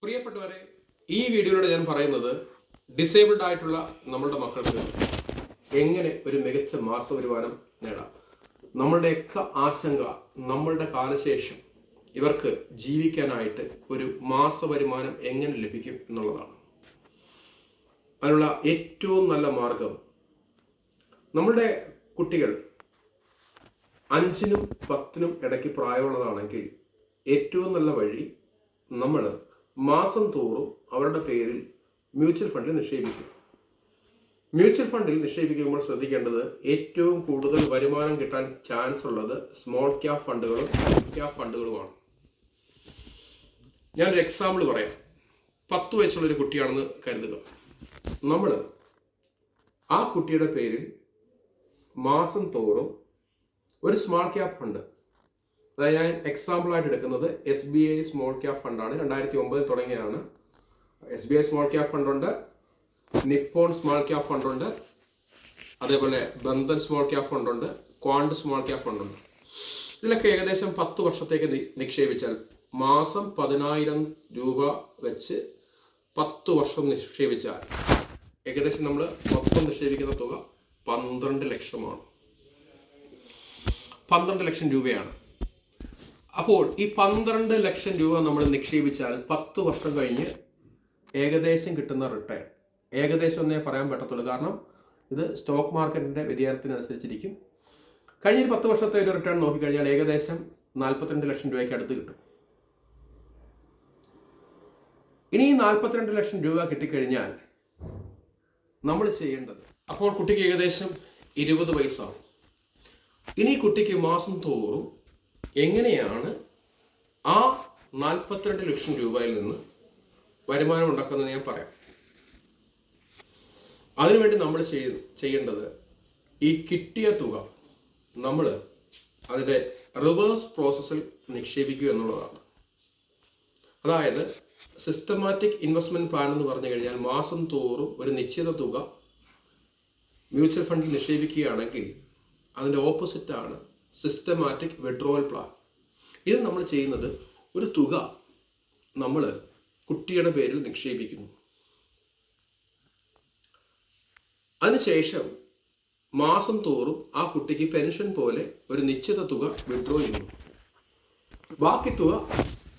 പ്രിയപ്പെട്ടവരെ, ഈ വീഡിയോയിലൂടെ ഞാൻ പറയുന്നത് ഡിസേബിൾഡ് ആയിട്ടുള്ള നമ്മളുടെ മക്കൾക്ക് എങ്ങനെ ഒരു മികച്ച മാസ വരുമാനം നേടാം. നമ്മളുടെയൊക്കെ ആശങ്ക നമ്മളുടെ കാലശേഷം ഇവർക്ക് ജീവിക്കാനായിട്ട് ഒരു മാസ വരുമാനം എങ്ങനെ ലഭിക്കും എന്നുള്ളതാണ്. അതിനുള്ള ഏറ്റവും നല്ല മാർഗം, നമ്മളുടെ കുട്ടികൾ 5നും 10നും ഇടയ്ക്ക് പ്രായമുള്ളതാണെങ്കിൽ ഏറ്റവും നല്ല വഴി നമ്മൾ മാസം തോറും അവരുടെ പേരിൽ മ്യൂച്വൽ ഫണ്ടിൽ നിക്ഷേപിക്കും. മ്യൂച്വൽ ഫണ്ടിൽ നിക്ഷേപിക്കുമ്പോൾ ശ്രദ്ധിക്കേണ്ടത് ഏറ്റവും കൂടുതൽ വരുമാനം കിട്ടാൻ ചാൻസ് ഉള്ളത് സ്മോൾ ക്യാപ് ഫണ്ടുകളും മിഡ് ക്യാപ് ഫണ്ടുകളുമാണ്. ഞാനൊരു എക്സാമ്പിൾ പറയാം. 10 വയസ്സുള്ളൊരു കുട്ടിയാണെന്ന് കരുതുക. നമ്മൾ ആ കുട്ടിയുടെ പേരിൽ മാസം തോറും ഒരു സ്മോൾ ക്യാപ് ഫണ്ട്, അതായത് ഞാൻ എക്സാമ്പിളായിട്ട് എടുക്കുന്നത് SBI സ്മോൾ ക്യാപ് ഫണ്ടാണ്. 2009 തുടങ്ങിയതാണ്. SBI സ്മോൾ ക്യാപ് ഫണ്ടുണ്ട്, നിപ്പോൺ സ്മോൾ ക്യാപ് ഫണ്ടുണ്ട്, അതേപോലെ ബന്ധൻ സ്മോൾ ക്യാപ് ഫണ്ടുണ്ട്, ക്വാണ്ട് സ്മോൾ ക്യാപ് ഫണ്ടുണ്ട്. ഇതിലൊക്കെ ഏകദേശം 10 വർഷത്തേക്ക് നിക്ഷേപിച്ചാൽ മാസം 10,000 രൂപ വെച്ച് 10 വർഷം നിക്ഷേപിച്ചാൽ ഏകദേശം നമ്മൾ മൊത്തം നിക്ഷേപിക്കുന്ന തുക 12 ലക്ഷമാണ്. 12 ലക്ഷം രൂപയാണ്. അപ്പോൾ ഈ 12 ലക്ഷം രൂപ നമ്മൾ നിക്ഷേപിച്ചാൽ 10 വർഷം കഴിഞ്ഞ് ഏകദേശം കിട്ടുന്ന റിട്ടേൺ ഏകദേശം ഒന്നേ പറയാൻ പറ്റത്തുള്ളൂ. കാരണം ഇത് സ്റ്റോക്ക് മാർക്കറ്റിന്റെ വ്യതിയാനത്തിനനുസരിച്ചിരിക്കും. കഴിഞ്ഞൊരു 10 വർഷത്തെ ഒരു റിട്ടേൺ നോക്കിക്കഴിഞ്ഞാൽ ഏകദേശം 42 ലക്ഷം രൂപയ്ക്ക് അടുത്ത് കിട്ടും. ഇനി 42 ലക്ഷം രൂപ കിട്ടിക്കഴിഞ്ഞാൽ നമ്മൾ ചെയ്യേണ്ടത്, അപ്പോൾ കുട്ടിക്ക് ഏകദേശം 20 വയസ്സാവും. ഇനി കുട്ടിക്ക് മാസം തോറും എങ്ങനെയാണ് ആ 42 ലക്ഷം രൂപയിൽ നിന്ന് വരുമാനം ഉണ്ടാക്കുന്നത് ഞാൻ പറയാം. അതിനുവേണ്ടി നമ്മൾ ചെയ്യേണ്ടത് ഈ കിട്ടിയ തുക നമ്മൾ അതിൻ്റെ റിവേഴ്സ് പ്രോസസ്സിൽ നിക്ഷേപിക്കുക എന്നുള്ളതാണ്. അതായത് സിസ്റ്റമാറ്റിക് ഇൻവെസ്റ്റ്മെന്റ് പ്ലാൻ എന്ന് പറഞ്ഞു കഴിഞ്ഞാൽ മാസം തോറും ഒരു നിശ്ചിത തുക മ്യൂച്വൽ ഫണ്ടിൽ നിക്ഷേപിക്കുകയാണെങ്കിൽ അതിൻ്റെ ഓപ്പോസിറ്റാണ് സിസ്റ്റമാറ്റിക് വിഡ്രോവൽ പ്ലാൻ. ഇത് നമ്മൾ ചെയ്യുന്നത് ഒരു തുക നമ്മൾ കുട്ടിയുടെ പേരിൽ നിക്ഷേപിക്കുന്നു. അതിനുശേഷം മാസം തോറും ആ കുട്ടിക്ക് പെൻഷൻ പോലെ ഒരു നിശ്ചിത തുക വിഡ്രോ ചെയ്യുന്നു. ബാക്കി തുക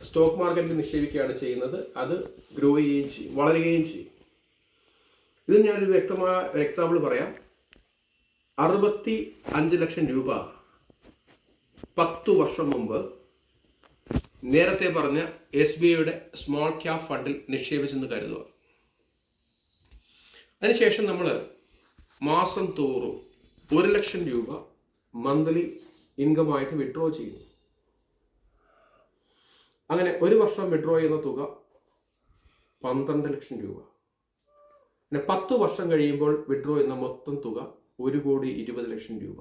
സ്റ്റോക്ക് മാർക്കറ്റിൽ നിക്ഷേപിക്കുകയാണ് ചെയ്യുന്നത്. അത് ഗ്രോ ചെയ്യുകയും ചെയ്യും, വളരുകയും ചെയ്യും. ഇത് ഞാനൊരു വ്യക്തമായ ഒരു എക്സാമ്പിൾ പറയാം. 65 ലക്ഷം രൂപ 10 വർഷം മുമ്പ് നേരത്തെ പറഞ്ഞ SBIയുടെ സ്മോൾ ക്യാപ് ഫണ്ടിൽ നിക്ഷേപിച്ചെന്ന് കരുതുക. അതിനുശേഷം നമ്മൾ മാസം തോറും 1 ലക്ഷം രൂപ മന്ത്ലി ഇൻകമായിട്ട് വിഡ്രോ ചെയ്യുന്നു. അങ്ങനെ ഒരു വർഷം വിഡ്രോ ചെയ്യുന്ന തുക 12 ലക്ഷം രൂപ. പിന്നെ 10 വർഷം കഴിയുമ്പോൾ വിഡ്രോ ചെയ്യുന്ന മൊത്തം തുക 1,20 ലക്ഷം രൂപ.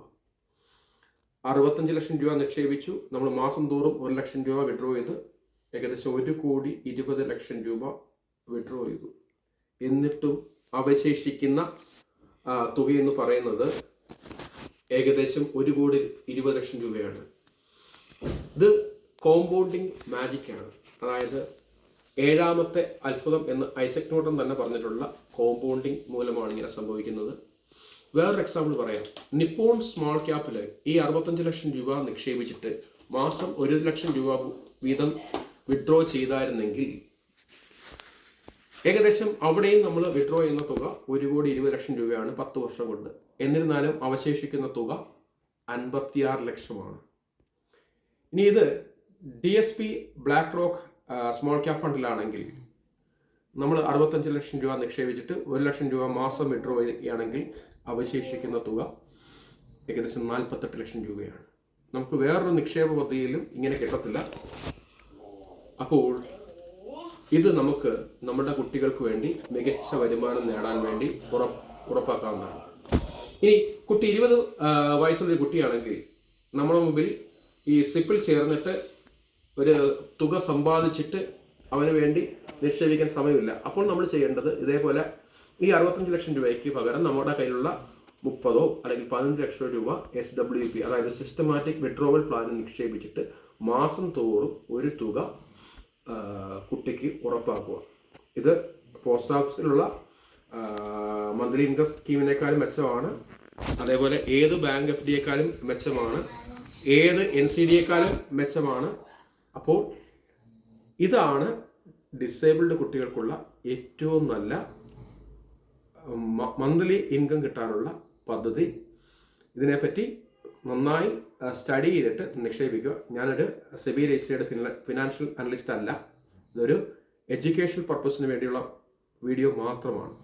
65 ലക്ഷം രൂപ നിക്ഷേപിച്ചു. നമ്മൾ മാസം തോറും 1 ലക്ഷം രൂപ വിഡ്രോ ചെയ്ത് ഏകദേശം 1,20 ലക്ഷം രൂപ വിഡ്രോ ചെയ്തു. എന്നിട്ടും അവശേഷിക്കുന്ന തുകയെന്ന് പറയുന്നത് ഏകദേശം 1,20 ലക്ഷം രൂപയാണ്. ഇത് കോമ്പൗണ്ടിങ് മാജിക് ആണ്. അതായത് 7ാമത്തെ അത്ഭുതം എന്ന് ഐസക് ന്യൂട്ടൺ തന്നെ പറഞ്ഞിട്ടുള്ള കോമ്പൗണ്ടിങ് മൂലമാണ് ഇങ്ങനെ സംഭവിക്കുന്നത്. വേറൊരു എക്സാമ്പിൾ പറയാം. നിപ്പോൺ സ്മോൾ ക്യാപ്പിൽ ഈ 65 ലക്ഷം രൂപ നിക്ഷേപിച്ചിട്ട് മാസം 1 ലക്ഷം രൂപ വീതം വിഡ്രോ ചെയ്തായിരുന്നെങ്കിൽ ഏകദേശം അവിടെയും നമ്മൾ വിഡ്രോ ചെയ്യുന്ന തുക 1,20 ലക്ഷം രൂപയാണ് 10 വർഷം കൊണ്ട്. എന്നിരുന്നാലും അവശേഷിക്കുന്ന തുക 56 ലക്ഷമാണ്. ഇനി ഇത് DSP BlackRock small cap ഫണ്ടിലാണെങ്കിൽ നമ്മൾ 65 ലക്ഷം രൂപ നിക്ഷേപിച്ചിട്ട് 1 ലക്ഷം രൂപ മാസം വിഡ്രോ ചെയ്യുകയാണെങ്കിൽ അവശേഷിക്കുന്ന തുക ഏകദേശം 48 ലക്ഷം രൂപയാണ്. നമുക്ക് വേറൊരു നിക്ഷേപ പദ്ധതിയിലും ഇങ്ങനെ കിട്ടത്തില്ല. അപ്പോൾ ഇത് നമുക്ക് നമ്മുടെ കുട്ടികൾക്ക് വേണ്ടി മികച്ച വരുമാനം നേടാൻ വേണ്ടി ഉറപ്പാക്കാവുന്നതാണ്. ഇനി കുട്ടി 20 വയസ്സുള്ളൊരു കുട്ടിയാണെങ്കിൽ നമ്മുടെ മുമ്പിൽ ഈ സിപ്പിൽ ചേർന്നിട്ട് ഒരു തുക സമ്പാദിച്ചിട്ട് അവന് വേണ്ടി നിക്ഷേപിക്കാൻ സമയമില്ല. അപ്പോൾ നമ്മൾ ചെയ്യേണ്ടത് ഇതേപോലെ ഈ 65 ലക്ഷം രൂപയ്ക്ക് പകരം നമ്മുടെ കയ്യിലുള്ള 30 അല്ലെങ്കിൽ 15 ലക്ഷം രൂപ SWP അതായത് സിസ്റ്റമാറ്റിക് വിഡ്രോവൽ പ്ലാനിൽ നിക്ഷേപിച്ചിട്ട് മാസം തോറും ഒരു തുക കുട്ടിക്ക് ഉറപ്പാക്കുക. ഇത് പോസ്റ്റ് ഓഫീസിലുള്ള മന്ത്ലി ഇൻകം സ്കീമിനേക്കാളും മെച്ചമാണ്. അതേപോലെ ഏത് ബാങ്ക് FD-യേക്കാളും മെച്ചമാണ്, ഏത് NCD-യേക്കാളും മെച്ചമാണ്. അപ്പോൾ ഇതാണ് ഡിസേബിൾഡ് കുട്ടികൾക്കുള്ള ഏറ്റവും നല്ല മന്ത്ലി ഇൻകം കിട്ടാനുള്ള പദ്ധതി. ഇതിനെപ്പറ്റി നന്നായി സ്റ്റഡി ചെയ്തിട്ട് നിക്ഷേപിക്കുക. ഞാനൊരു സെബി രജിസ്ട്രേഡ് ഫിനാൻഷ്യൽ അനലിസ്റ്റ് അല്ല. ഇതൊരു എഡ്യൂക്കേഷണൽ പർപ്പസിന് വേണ്ടിയുള്ള വീഡിയോ മാത്രമാണ്.